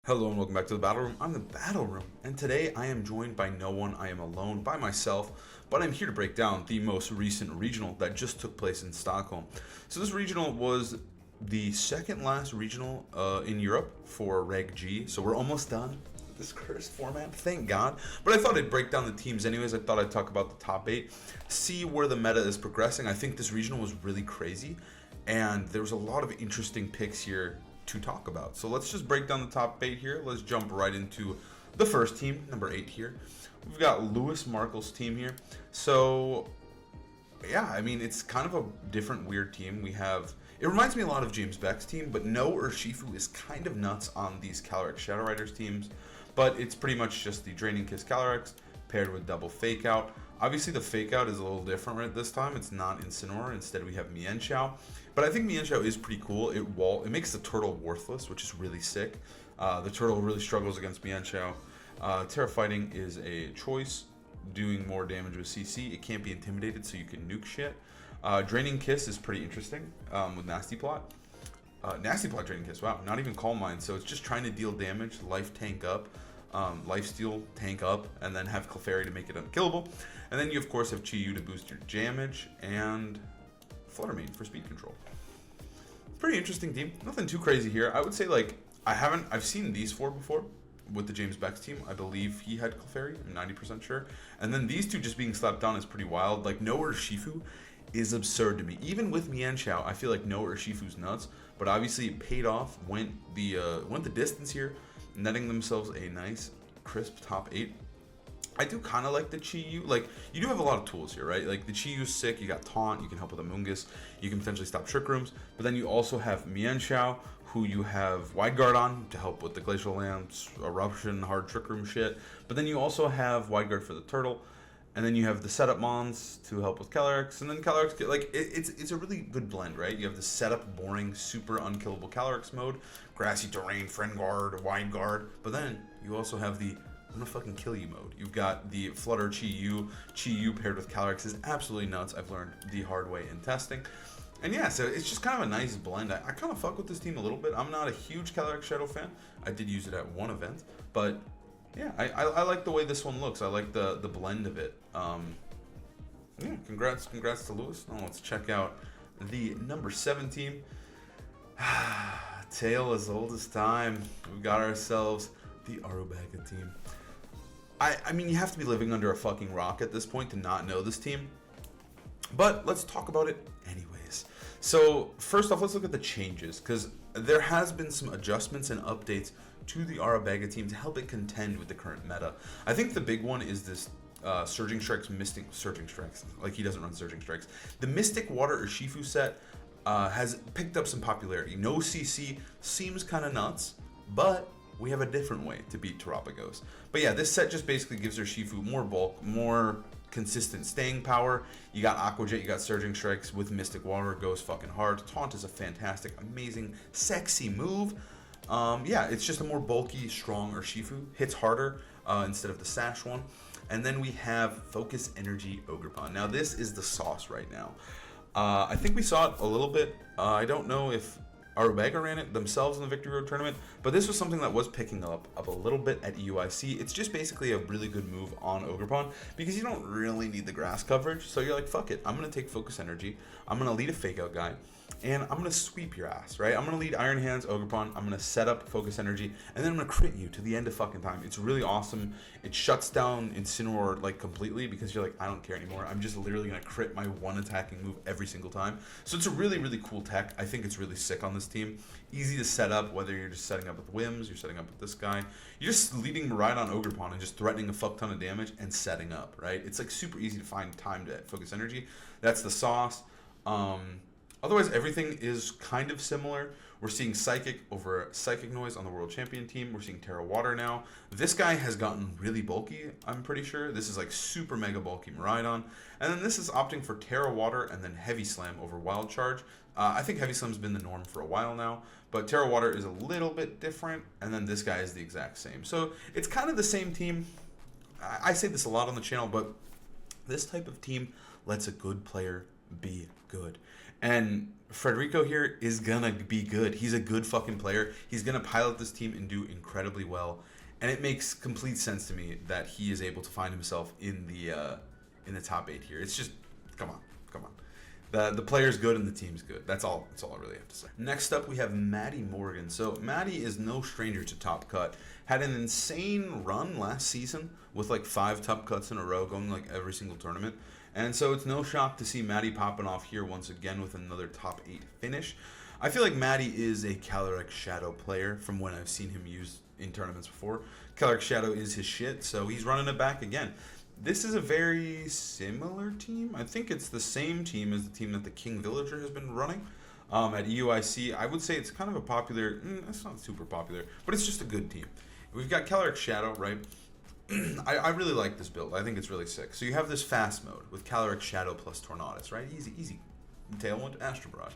Hello and welcome back to the Battle Room. I'm the Battle Room, and today I am joined by no one. I am alone by myself, but I'm here to break down the most recent regional that just took place in Stockholm. So this regional was the second last regional in Europe for Reg G, so we're almost done with this cursed format, thank God. But I thought I'd break down the teams anyways. I thought I'd talk about the top 8, see where the meta is progressing. I think this regional was really crazy, and there was a lot of interesting picks here to talk about. So let's just break down the top 8 here. Let's jump right into the first team, number 8 here. We've got Lewis Markl's team here. So yeah, I mean, it's kind of a different weird team. It reminds me a lot of James Beck's team, but No Urshifu is kind of nuts on these Calyrex Shadow Riders teams, but it's pretty much just the Draining Kiss Calyrex paired with double Fake Out. Obviously, the Fake Out is a little different right this time. It's not Incineroar. Instead, we have Mienshao. But I think Mienshao is pretty cool. It makes the turtle worthless, which is really sick. The turtle really struggles against Mienshao. Terra Fighting is a choice, doing more damage with CC. It can't be intimidated, so you can nuke shit. Draining Kiss is pretty interesting with Nasty Plot. Nasty Plot Draining Kiss, wow, not even Calm Mind. So it's just trying to deal damage, life tank up. Lifesteal, tank up, and then have Clefairy to make it unkillable. And then you of course have Chi-Yu to boost your damage, and Fluttermane for speed control. Pretty interesting team. Nothing too crazy here. I would say, like, I've seen these 4 before with the James Beck's team. I believe he had Clefairy, I'm 90% sure. And then these two just being slapped on is pretty wild. Like, No Urshifu is absurd to me. Even with Mienshao, I feel like No Urshifu's nuts, but obviously it paid off, went the distance here, netting themselves a nice crisp top 8. I do kind of like the Chi-Yu. Like, you do have a lot of tools here, right? Like, the Chi-Yu's sick. You got Taunt. You can help with Amoonguss. You can potentially stop Trick Rooms. But then you also have Mienshao, who you have Wide Guard on to help with the Glacial Lamps, Eruption, hard Trick Room shit. But then you also have Wide Guard for the Turtle. And then you have the setup Mons to help with Calyrex. And then Calyrex, like, it's a really good blend, right? You have the setup, boring, super unkillable Calyrex mode, Grassy Terrain, Friend Guard, Wide Guard. But then you also have the I'm gonna fucking kill you mode. You've got the Flutter Chi-Yu. Chi-Yu paired with Calyrex is absolutely nuts. I've learned the hard way in testing. And yeah, so it's just kind of a nice blend. I kind of fuck with this team a little bit. I'm not a huge Calyrex Shadow fan. I did use it at one event, but yeah, I like the way this one looks. I like the blend of it. Yeah, congrats to Lewis. Now let's check out the number 7 team. Tale as old as time. We've got ourselves the Arubaga team. I mean, you have to be living under a fucking rock at this point to not know this team. But let's talk about it anyways. So first off, let's look at the changes, because there has been some adjustments and updates to the Arubaga team to help it contend with the current meta. I think the big one is this Surging Strikes, Surging Strikes. Like, he doesn't run Surging Strikes. The Mystic Water Urshifu set has picked up some popularity. No CC seems kind of nuts, but we have a different way to beat Terapagos. But yeah, this set just basically gives Urshifu more bulk, more consistent staying power. You got Aqua Jet, you got Surging Strikes with Mystic Water, goes fucking hard. Taunt is a fantastic, amazing, sexy move. Yeah, it's just a more bulky, strong Urshifu. Hits harder instead of the Sash one. And then we have Focus Energy Ogerpon. Now this is the sauce right now. I think we saw it a little bit. I don't know if Arubaga ran it themselves in the Victory Road tournament, but this was something that was picking up a little bit at UIC. It's just basically a really good move on Ogerpon because you don't really need the grass coverage. So you're like, fuck it, I'm going to take Focus Energy, I'm going to lead a Fake Out guy, and I'm going to sweep your ass, right? I'm going to lead Iron Hands, Ogerpon, I'm going to set up Focus Energy, and then I'm going to crit you to the end of fucking time. It's really awesome. It shuts down Incineroar, like, completely because you're like, I don't care anymore. I'm just literally going to crit my one attacking move every single time. So it's a really, really cool tech. I think it's really sick on this team. Easy to set up, whether you're just setting up with Whims, you're setting up with this guy. You're just leading right on Ogerpon and just threatening a fuck ton of damage and setting up, right? It's like super easy to find time to Focus Energy. That's the sauce. Otherwise, everything is kind of similar. We're seeing Psychic over Psychic Noise on the World Champion team. We're seeing Terra Water now. This guy has gotten really bulky, I'm pretty sure. This is like super mega bulky Miraidon. And then this is opting for Terra Water and then Heavy Slam over Wild Charge. I think Heavy Slam's been the norm for a while now, but Terra Water is a little bit different, and then this guy is the exact same. So it's kind of the same team. I say this a lot on the channel, but this type of team lets a good player be good. And Federico here is gonna be good. He's a good fucking player. He's gonna pilot this team and do incredibly well. And it makes complete sense to me that he is able to find himself in the top 8 here. It's just come on. The player's good and the team's good. That's all I really have to say. Next up, we have Mattie Morgan. So Mattie is no stranger to top cut. Had an insane run last season with like 5 top cuts in a row, going like every single tournament. And so it's no shock to see Mattie popping off here once again with another top 8 finish. I feel like Mattie is a Calyrex Shadow player from when I've seen him used in tournaments before. Calyrex Shadow is his shit, so he's running it back again. This is a very similar team. I think it's the same team as the team that the King Villager has been running at EUIC. I would say it's kind of a popular, it's not super popular, but it's just a good team. We've got Calyrex Shadow, right? I really like this build. I think it's really sick. So you have this fast mode with Calyrex Shadow plus Tornadus, right? Easy. Tailwind, Astro Barrage.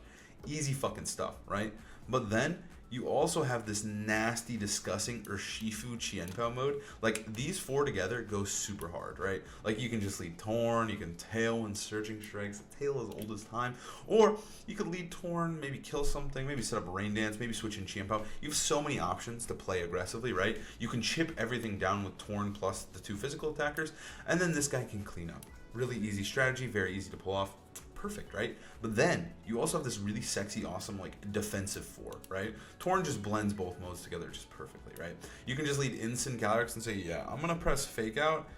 Easy fucking stuff, right? But then you also have this nasty, disgusting Urshifu Qianpao mode. Like, these 4 together go super hard, right? Like, you can just lead Torn, you can Tailwind Surging Strikes, the tail is old as time. Or you could lead Torn, maybe kill something, maybe set up a Rain Dance, maybe switch in Qianpao. You have so many options to play aggressively, right? You can chip everything down with Torn plus the 2 physical attackers, and then this guy can clean up. Really easy strategy, very easy to pull off. Perfect, right? But then you also have this really sexy, awesome, like defensive 4, right? Torn just blends both modes together just perfectly, right? You can just lead Instant Calyrex and say, yeah, I'm gonna press Fake Out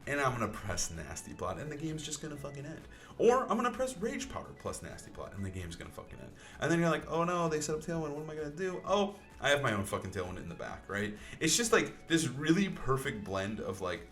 and I'm gonna press Nasty Plot and the game's just gonna fucking end. Or I'm gonna press Rage Powder plus Nasty Plot and the game's gonna fucking end. And then you're like, oh no, they set up Tailwind, what am I gonna do? Oh, I have my own fucking Tailwind in the back, right? It's just like this really perfect blend of like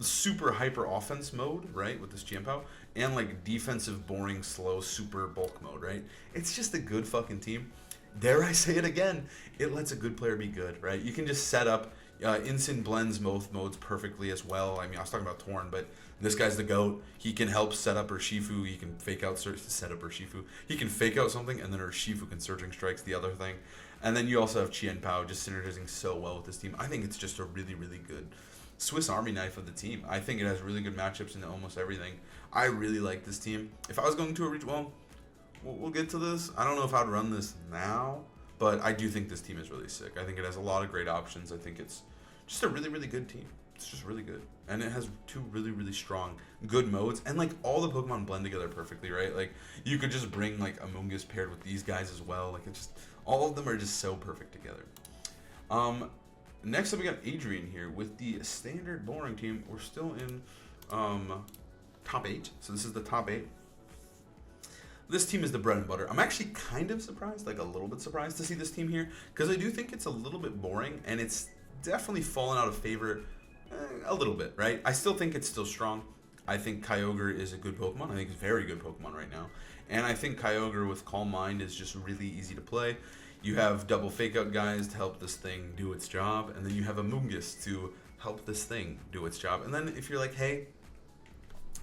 super hyper offense mode, right, with this Qianpao, and like defensive, boring, slow, super bulk mode, right? It's just a good fucking team. Dare I say it again, it lets a good player be good, right? You can just set up, Instant blends both modes perfectly as well. I mean, I was talking about Torn, but this guy's the GOAT. He can help set up Urshifu. He can fake out set up Urshifu. He can fake out something, and then Urshifu can Surging Strikes the other thing. And then you also have Qianpao just synergizing so well with this team. I think it's just a really, really good Swiss Army knife of the team. I think it has really good matchups in almost everything. I really like this team. If I was going to a region, well, we'll get to this. I don't know if I'd run this now, but I do think this team is really sick. I think it has a lot of great options. I think it's just a really, really good team. It's just really good. And it has 2 really, really strong, good modes. And, like, all the Pokemon blend together perfectly, right? Like, you could just bring, like, Amoonguss paired with these guys as well. Like, it just, all of them are just so perfect together. Next up, we got Adrian here with the standard boring team. We're still in top 8. So this is the top 8. This team is the bread and butter. I'm actually kind of surprised, like a little bit surprised to see this team here, because I do think it's a little bit boring, and it's definitely fallen out of favor a little bit, right? I still think it's still strong. I think Kyogre is a good Pokemon. I think it's a very good Pokemon right now. And I think Kyogre with Calm Mind is just really easy to play. You have double Fake Out guys to help this thing do its job, and then you have Amoonguss to help this thing do its job. And then if you're like, hey,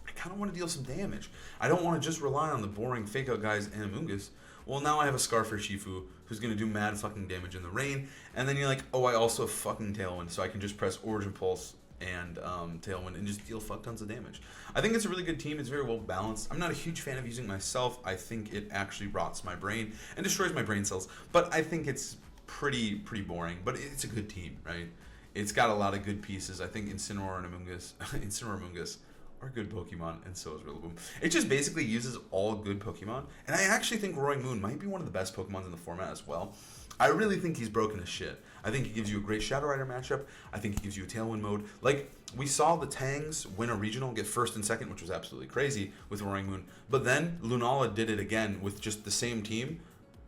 I kind of want to deal some damage. I don't want to just rely on the boring Fake Out guys and Amoonguss. Well, now I have a Scarf Urshifu who's going to do mad fucking damage in the rain. And then you're like, oh, I also have fucking Tailwind, so I can just press Origin Pulse and Tailwind and just deal fuck tons of damage. I think it's a really good team. It's very well balanced. I'm not a huge fan of using it myself. I think it actually rots my brain and destroys my brain cells. But I think it's pretty boring. But it's a good team, right? It's got a lot of good pieces. I think Incineroar and Amoonguss, Amoonguss are good Pokemon, and so is Rillaboom. It just basically uses all good Pokemon, and I actually think Roaring Moon might be one of the best Pokemon in the format as well. I really think he's broken as shit. I think he gives you a great Shadow Rider matchup. I think he gives you a Tailwind mode. Like, we saw the Tangs win a regional, get first and second, which was absolutely crazy with Roaring Moon. But then Lunala did it again with just the same team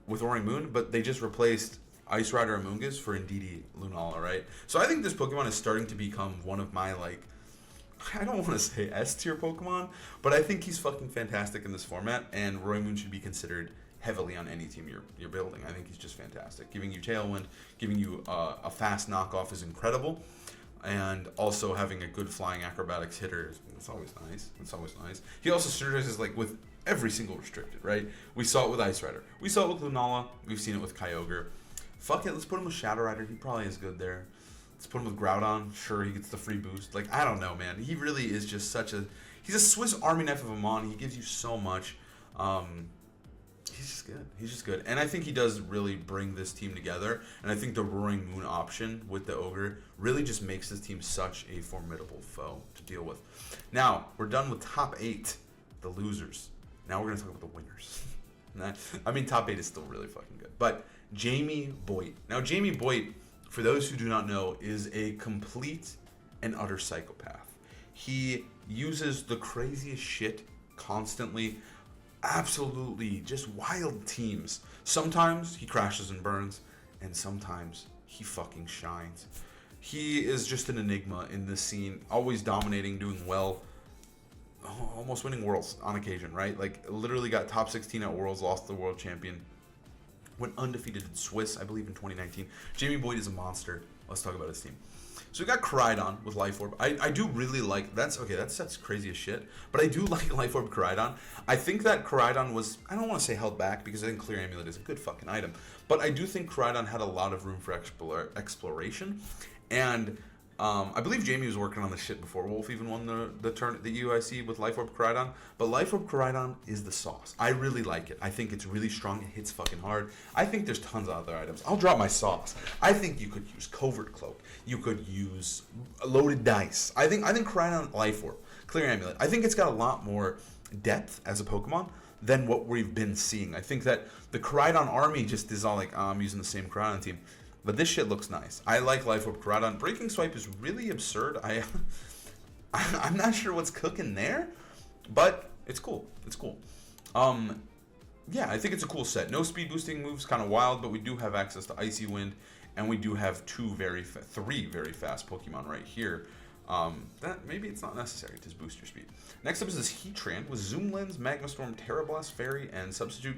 with Roaring Moon, but they just replaced Ice Rider Amoonguss for Indeedee Lunala, right? So I think this Pokemon is starting to become one of my, like, I don't want to say S tier Pokemon, but I think he's fucking fantastic in this format, and Roaring Moon should be considered heavily on any team you're building. I think he's just fantastic. Giving you Tailwind, giving you a fast knockoff is incredible, and also having a good flying acrobatics hitter, it's always nice. It's always nice. He also synergizes like with every single restricted, right? We saw it with Ice Rider. We saw it with Lunala. We've seen it with Kyogre. Fuck it, let's put him with Shadow Rider. He probably is good there. Let's put him with Groudon. Sure, he gets the free boost. Like, I don't know, man. He really is just such a... He's a Swiss Army knife of a Mon. He gives you so much. He's just good. He's just good. And I think he does really bring this team together. And I think the Roaring Moon option with the Ogre really just makes this team such a formidable foe to deal with. Now, we're done with top 8, the losers. Now we're going to talk about the winners. I mean, top 8 is still really fucking good. But Jamie Boyt. Now, Jamie Boyt, for those who do not know, is a complete and utter psychopath. He uses the craziest shit constantly. Absolutely just wild teams. Sometimes he crashes and burns, and sometimes he fucking shines. He is just an enigma in this scene, always dominating, doing well, almost winning Worlds on occasion, right? Like, literally got top 16 at Worlds, lost the World Champion, went undefeated in Swiss, I believe, in 2019. Jamie Boyt is a monster. Let's talk about his team. So we got Koraidon with Life Orb. I do really like, that's crazy as shit, but I do like Life Orb Koraidon. I think that Koraidon was, I don't want to say held back, because I think Clear Amulet is a good fucking item, but I do think Koraidon had a lot of room for exploration, and I believe Jamie was working on this shit before Wolf even won the UIC with Life Orb Koraidon. But Life Orb Koraidon is the sauce. I really like it. I think it's really strong. It hits fucking hard. I think there's tons of other items. I'll drop my sauce. I think you could use Covert Cloak. You could use Loaded Dice. I think Koraidon Life Orb, Clear Amulet. I think it's got a lot more depth as a Pokemon than what we've been seeing. I think that the Koraidon army just is all like, I'm using the same Koraidon team. But this shit looks nice. I like Life Orb Koraidon. Breaking Swipe is really absurd. I'm not sure what's cooking there, but it's cool. It's cool. Yeah, I think it's a cool set. No speed boosting moves, kind of wild, but we do have access to Icy Wind, and we do have three very fast Pokemon right here. That maybe it's not necessary to boost your speed. Next up is this Heatran with Zoom Lens, Magma Storm, Terra Blast, Fairy, and Substitute.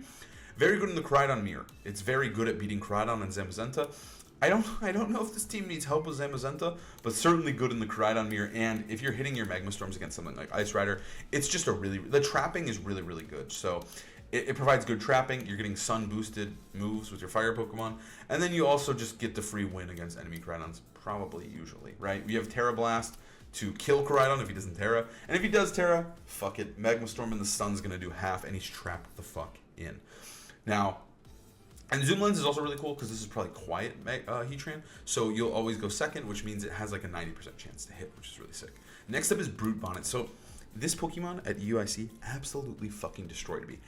Very good in the Koraidon mirror. It's very good at beating Koraidon and Zamazenta. I don't know if this team needs help with Zamazenta, but certainly good in the Koraidon mirror. And if you're hitting your Magma Storms against something like Ice Rider, it's just the trapping is really, really good. So it provides good trapping. You're getting sun boosted moves with your fire Pokemon. And then you also just get the free win against enemy Koraidons, probably, usually, right? You have Terra Blast to kill Koraidon if he doesn't Terra. And if he does Terra, fuck it. Magma Storm and the sun's going to do half, and he's trapped the fuck in. Now, and Zoom Lens is also really cool because this is probably quiet Heatran, so you'll always go second, which means it has like a 90% chance to hit, which is really sick. Next up is Brute Bonnet. So this Pokemon at UIC absolutely fucking destroyed me.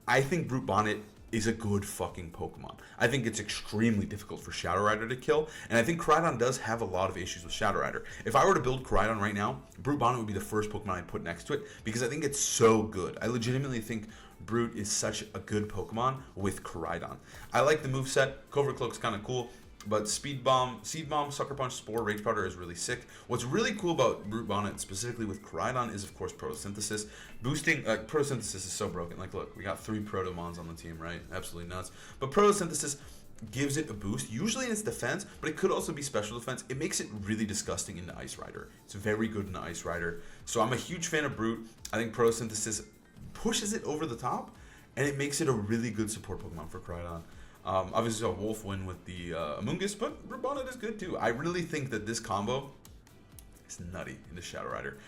I think Brute Bonnet is a good fucking Pokemon. I think it's extremely difficult for Shadow Rider to kill, and I think Koraidon does have a lot of issues with Shadow Rider. If I were to build Koraidon right now, Brute Bonnet would be the first Pokemon I'd put next to it, because I think it's so good. I legitimately think Brute is such a good Pokemon with Koraidon. I like the moveset. Covert Cloak's kind of cool, but Speed Bomb, Seed Bomb, Sucker Punch, Spore, Rage Powder is really sick. What's really cool about Brute Bonnet, specifically with Koraidon, is of course Photosynthesis. Boosting, Photosynthesis is so broken. Like, look, we got 3 Protomons on the team, right? Absolutely nuts. But Photosynthesis gives it a boost, usually in its defense, but it could also be special defense. It makes it really disgusting into Ice Rider. It's very good in Ice Rider. So I'm a huge fan of Brute. I think Photosynthesis pushes it over the top, and it makes it a really good support Pokemon for Koraidon. Obviously, a Wolf win with the Amoonguss, but Brute Bonnet is good too. I really think that this combo is nutty into Shadow Rider.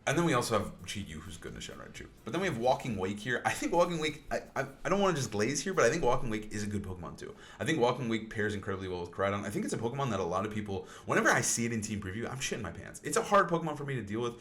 And then we also have Chi-Yu, who's good in Shadow Rider too. But then we have Walking Wake here. I think Walking Wake, I don't want to just glaze here, but I think Walking Wake is a good Pokemon too. I think Walking Wake pairs incredibly well with Koraidon. I think it's a Pokemon that a lot of people, whenever I see it in Team Preview, I'm shitting my pants. It's a hard Pokemon for me to deal with.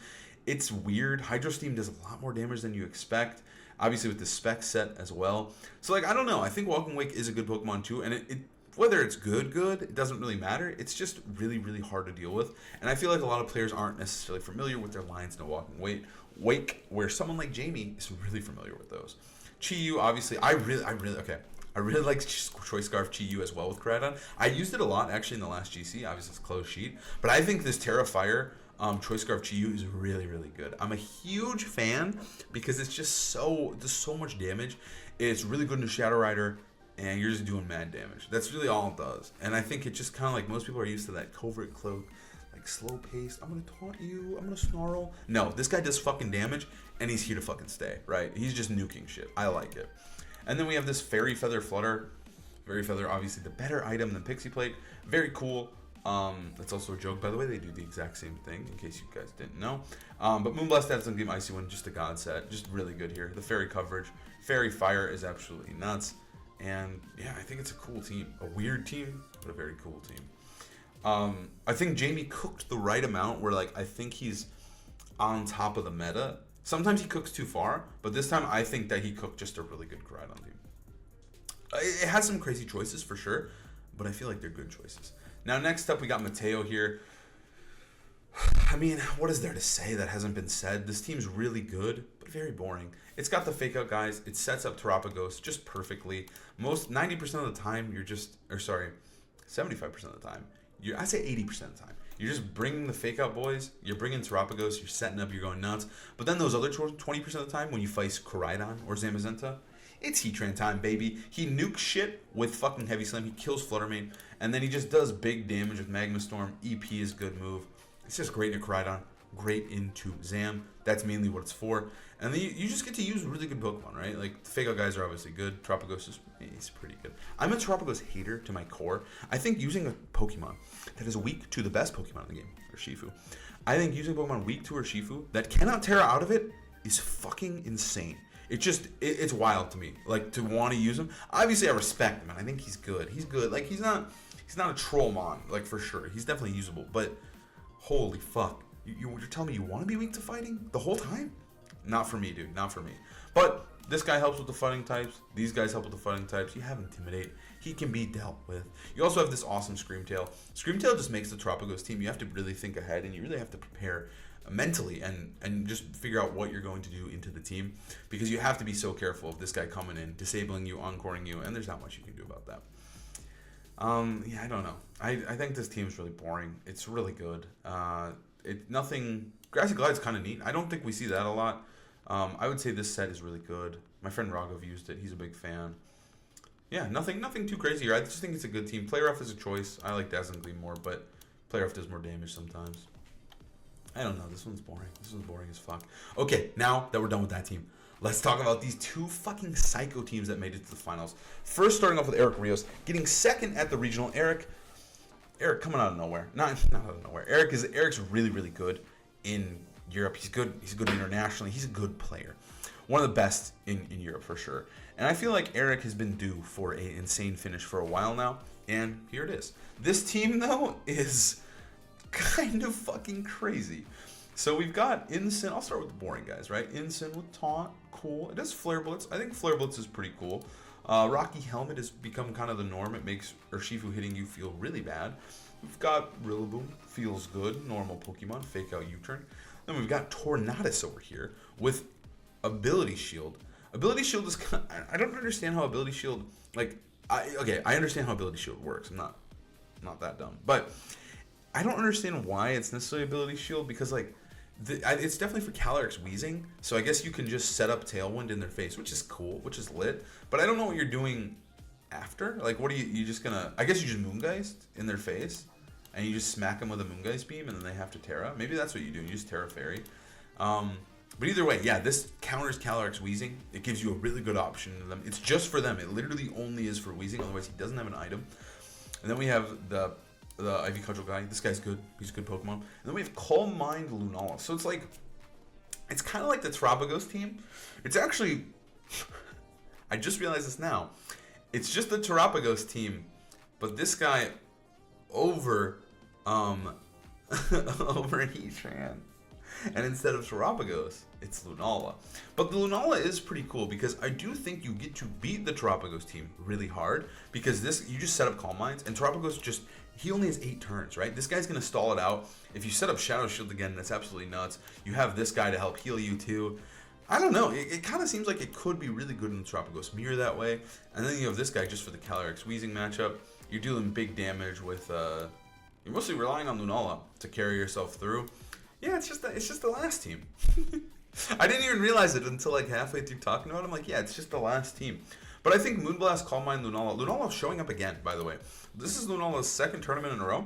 It's weird. Hydro Steam does a lot more damage than you expect. Obviously with the spec set as well. So like, I don't know. I think Walking Wake is a good Pokemon too. And it whether it's good, it doesn't really matter. It's just really, really hard to deal with. And I feel like a lot of players aren't necessarily familiar with their lines in a Walking Wake, where someone like Jamie is really familiar with those. Chi-Yu, obviously, I really like Choice Scarf Chi-Yu as well with Koraidon. I used it a lot actually in the last GC. Obviously it's closed sheet, but I think this Terra Fire Choice Scarf Chi-Yu is really, really good. I'm a huge fan because it's just does so much damage. It's really good into Shadow Rider, and you're just doing mad damage. That's really all it does. And I think it just kind of like most people are used to that Covert Cloak, like slow paced. I'm gonna taunt you. I'm gonna snarl. No, this guy does fucking damage, and he's here to fucking stay. Right? He's just nuking shit. I like it. And then we have this Fairy Feather Flutter. Fairy Feather, obviously the better item than Pixie Plate. Very cool. That's also a joke, by the way. They do the exact same thing, in case you guys didn't know. But Moonblast adds some Game Icy Wind, just a god set. Just really good here. The Fairy coverage, Fairy Fire is absolutely nuts. And yeah, I think it's a cool team. A weird team, but a very cool team. I think Jamie cooked the right amount where, like, I think he's on top of the meta. Sometimes he cooks too far, but this time I think that he cooked just a really good Koraidon team. It has some crazy choices for sure, but I feel like they're good choices. Now, next up, we got Matteo here. I mean, what is there to say that hasn't been said? This team's really good, but very boring. It's got the fake out guys. It sets up Terapagos just perfectly. 90% of the time, you're just, 75% of the time. I say 80% of the time. You're just bringing the fake out boys. You're bringing Terapagos. You're setting up. You're going nuts. But then those other 20% of the time, when you face Koraidon or Zamazenta, it's Heatran time, baby. He nukes shit with fucking Heavy Slam. He kills Fluttermane. And then he just does big damage with Magma Storm. EP is good move. It's just great into Koraidon. Great into Zam. That's mainly what it's for. And then you just get to use really good Pokemon, right? Like, the fake out guys are obviously good. Terapagos is pretty good. I'm a Terapagos hater to my core. I think using a Pokemon that is weak to the best Pokemon in the game, Urshifu. I think using Pokemon weak to Urshifu that cannot Terra out of it is fucking insane. It's wild to me, like, to want to use him. Obviously, I respect him, and I think he's good. He's good. Like, he's not a Trollmon, like, for sure. He's definitely usable, but holy fuck. You're telling me you want to be weak to fighting the whole time? Not for me, dude. Not for me. But this guy helps with the fighting types. These guys help with the fighting types. You have Intimidate. He can be dealt with. You also have this awesome Screamtail. Screamtail just makes the Terapagos team. You have to really think ahead, and you really have to prepare mentally and just figure out what you're going to do into the team, because you have to be so careful of this guy coming in, disabling you, encoring you, and there's not much you can do about that. Yeah, I don't know. I think this team is really boring. It's really good. Grassy Glide's kind of neat. I don't think we see that a lot. I would say this set is really good. My friend Raghav used it. He's a big fan. Yeah, nothing too crazy here. I just think it's a good team. Play Rough is a choice. I like Dazzling Gleam more, but Play Rough does more damage sometimes. I don't know. This one's boring. This one's boring as fuck. Okay, now that we're done with that team, let's talk about these two fucking psycho teams that made it to the finals. First, starting off with Eric Rios, getting second at the regional. Eric coming out of nowhere. Not out of nowhere. Eric's really, really good in Europe. He's good internationally. He's a good player. One of the best in Europe for sure. And I feel like Eric has been due for an insane finish for a while now. And here it is. This team, though, is kind of fucking crazy. So we've got Incin. I'll start with the boring guys, right? Incin with Taunt. Cool. It does Flare Blitz. I think Flare Blitz is pretty cool. Rocky Helmet has become kind of the norm. It makes Urshifu hitting you feel really bad. We've got Rillaboom. Feels good. Normal Pokemon. Fake out U-turn. Then we've got Tornadus over here with Ability Shield. Ability Shield is kind of, I don't understand how Ability Shield, like, I understand how Ability Shield works. I'm not that dumb. But I don't understand why it's necessarily Ability Shield, because, like, it's definitely for Calyrex Wheezing. So I guess you can just set up Tailwind in their face, which is cool, which is lit. But I don't know what you're doing after. Like, what are you just gonna, I guess you just Moongeist in their face, and you just smack them with a Moongeist beam, and then they have to Terra. Maybe that's what you do. You just Terra Fairy. But either way, yeah, this counters Calyrex Wheezing. It gives you a really good option to them. It's just for them. It literally only is for Wheezing. Otherwise, he doesn't have an item. And then we have the Ivy Cudgel guy. This guy's good. He's a good Pokemon. And then we have Calm Mind Lunala. So it's like, it's kind of like the Terapagos team. It's actually, I just realized this now. It's just the Terapagos team, but this guy over Heatran. And instead of Terapagos, it's Lunala. But the Lunala is pretty cool, because I do think you get to beat the Terapagos team really hard, because you just set up Calm Minds, and Terapagos he only has 8 turns, right? This guy's going to stall it out. If you set up Shadow Shield again, that's absolutely nuts. You have this guy to help heal you too. I don't know. It kind of seems like it could be really good in the Terapagos Mirror that way. And then you have this guy just for the Calyrex Wheezing matchup. You're dealing big damage with, you're mostly relying on Lunala to carry yourself through. Yeah, it's just the last team. I didn't even realize it until like halfway through talking about it. I'm like, yeah, it's just the last team. But I think Moonblast, Calm Mind, Lunala. Lunala showing up again, by the way. This is Lunala's second tournament in a row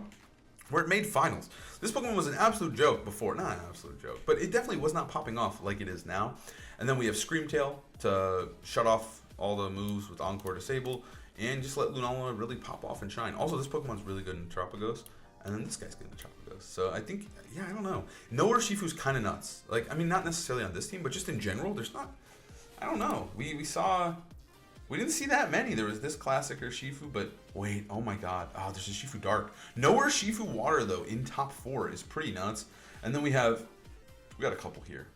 where it made finals. This Pokemon was an absolute joke before. Not an absolute joke, but it definitely was not popping off like it is now. And then we have Screamtail to shut off all the moves with Encore Disable and just let Lunala really pop off and shine. Also, this Pokemon's really good in Terapagos. And then this guy's good in Terapagos. So I think, yeah, I don't know. No Urshifu's kind of nuts. Like, I mean, not necessarily on this team, but just in general, there's not I don't know. We didn't see that many. There was this classic or Shifu, but wait, oh my god. Oh, there's a Shifu Dark. Nowhere Shifu Water, though, in top 4 is pretty nuts. And then we got a couple here.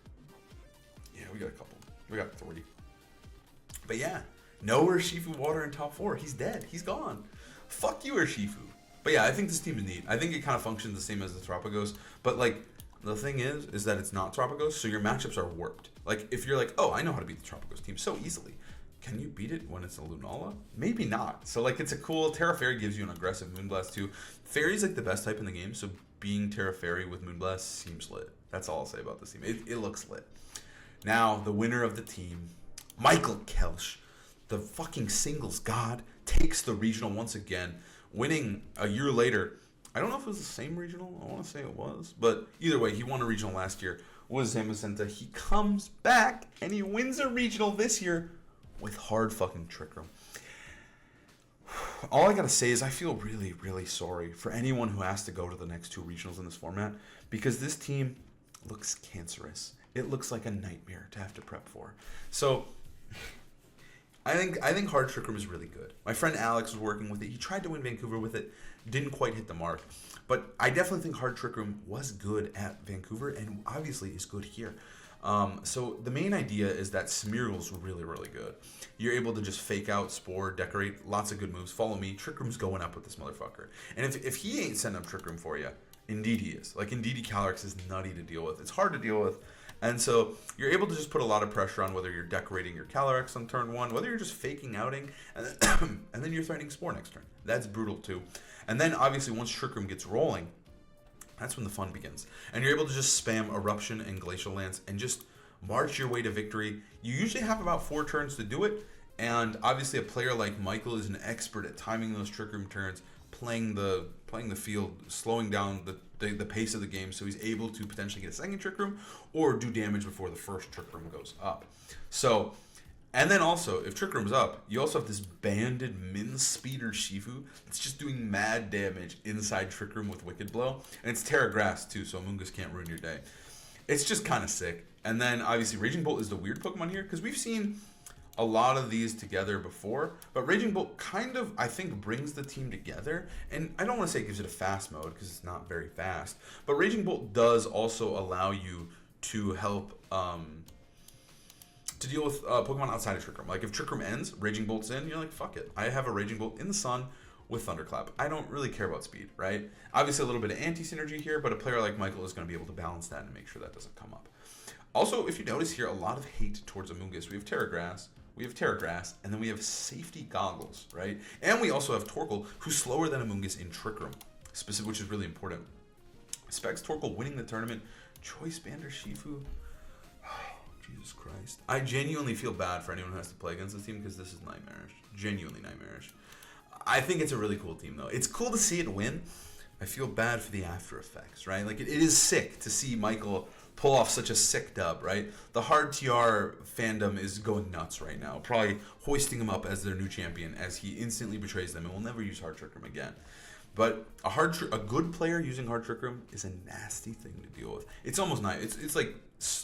Yeah, we got a couple. We got 3. But yeah, nowhere Shifu Water in top 4. He's dead. He's gone. Fuck you, Urshifu. But yeah, I think this team is neat. I think it kind of functions the same as the Tropicos. But like, the thing is that it's not Tropicos, so your matchups are warped. Like, if you're like, oh, I know how to beat the Tropicos team so easily. Can you beat it when it's a Lunala? Maybe not. So like, it's a cool, Terra Fairy gives you an aggressive Moonblast too. Fairy's like the best type in the game, so being Terra Fairy with Moonblast seems lit. That's all I'll say about this team. It looks lit. Now, the winner of the team, Markl Kelsch, the fucking singles god, takes the regional once again, winning a year later. I don't know if it was the same regional. I want to say it was. But either way, he won a regional last year. Was Zamazenta. He comes back and he wins a regional this year with hard fucking Trick Room. All I gotta say is I feel really, really sorry for anyone who has to go to the next 2 regionals in this format, because this team looks cancerous. It looks like a nightmare to have to prep for. So I think hard Trick Room is really good. My friend Alex was working with it. He tried to win Vancouver with it, didn't quite hit the mark. But I definitely think hard Trick Room was good at Vancouver and obviously is good here. So the main idea is that Smeargle's really, really good. You're able to just fake out, Spore, Decorate, lots of good moves. Follow me. Trick Room's going up with this motherfucker. And if he ain't setting up Trick Room for you, indeed he is. Like, Indeedee Calyrex is nutty to deal with. It's hard to deal with. And so you're able to just put a lot of pressure on whether you're decorating your Calyrex on turn 1, whether you're just faking outing, and then you're threatening Spore next turn. That's brutal too. And then obviously once Trick Room gets rolling, that's when the fun begins. And you're able to just spam Eruption and Glacial Lance and just march your way to victory. You usually have about 4 turns to do it. And obviously a player like Markl is an expert at timing those Trick Room turns, playing the field, slowing down the pace of the game, so he's able to potentially get a second Trick Room or do damage before the first Trick Room goes up. So, and then also, if Trick Room's up, you also have this banded min speeder Shifu that's just doing mad damage inside Trick Room with Wicked Blow. And it's Terra Grass too, so Amoonguss can't ruin your day. It's just kind of sick. And then obviously Raging Bolt is the weird Pokemon here, because we've seen a lot of these together before, but Raging Bolt kind of, I think, brings the team together. And I don't want to say it gives it a fast mode, because it's not very fast, but Raging Bolt does also allow you to help to deal with Pokemon outside of Trick Room. Like, if Trick Room ends, Raging Bolt's in, you're like, fuck it. I have a Raging Bolt in the sun with Thunderclap. I don't really care about speed, right? Obviously, a little bit of anti-synergy here, but a player like Markl is going to be able to balance that and make sure that doesn't come up. Also, if you notice here, a lot of hate towards Amoonguss. We have Terra Grass, and then we have Safety Goggles, right? And we also have Torkoal, who's slower than Amoonguss in Trick Room, which is really important. Specs Torkoal winning the tournament. Choice Bander Shifu. Jesus Christ. I genuinely feel bad for anyone who has to play against this team, because this is nightmarish. Genuinely nightmarish. I think it's a really cool team, though. It's cool to see it win. I feel bad for the after effects, right? Like, it is sick to see Markl pull off such a sick dub, right? The hard TR fandom is going nuts right now, probably hoisting him up as their new champion as he instantly betrays them and will never use hard Trick Room again. But a good player using hard Trick Room is a nasty thing to deal with. It's almost not. It's like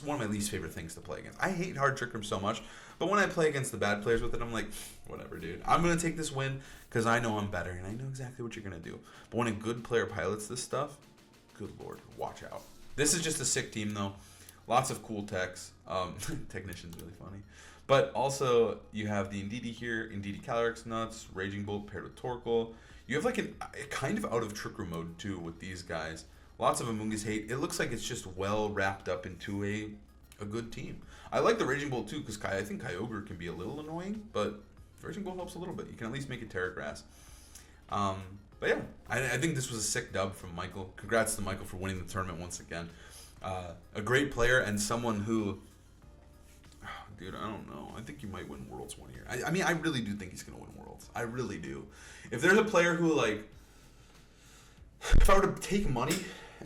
one of my least favorite things to play against. I hate hard Trick Room so much, but when I play against the bad players with it, I'm like, whatever, dude. I'm gonna take this win because I know I'm better and I know exactly what you're gonna do. But when a good player pilots this stuff, good lord, watch out. This is just a sick team, though. Lots of cool techs. Technician's really funny. But also, you have the Indeedee here. Indeedee Calyrex nuts. Raging Bolt paired with Torkoal. You have like a kind of out of Trick Room mode, too, with these guys. Lots of Amoonguss hate. It looks like it's just well wrapped up into a good team. I like the Raging Bolt, too, because I think Kyogre can be a little annoying. But Raging Bolt helps a little bit. You can at least make it Terra Grass. But yeah, I think this was a sick dub from Markl. Congrats to Markl for winning the tournament once again. A great player and someone who, dude, I don't know. I think he might win Worlds one year. I mean, I really do think he's going to win Worlds. I really do. If there's a player who, like, if I were to take money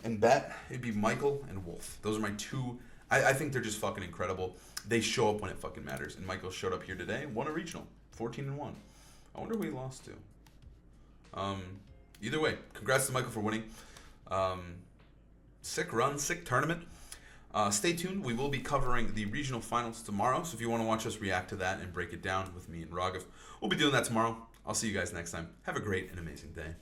and bet, it'd be Markl and Wolf. Those are my two. I think they're just fucking incredible. They show up when it fucking matters. And Markl showed up here today, won a regional, 14-1. I wonder who he lost to. Either way, congrats to Markl for winning. Sick run, sick tournament. Stay tuned. We will be covering the regional finals tomorrow. So if you want to watch us react to that and break it down with me and Raghav, we'll be doing that tomorrow. I'll see you guys next time. Have a great and amazing day.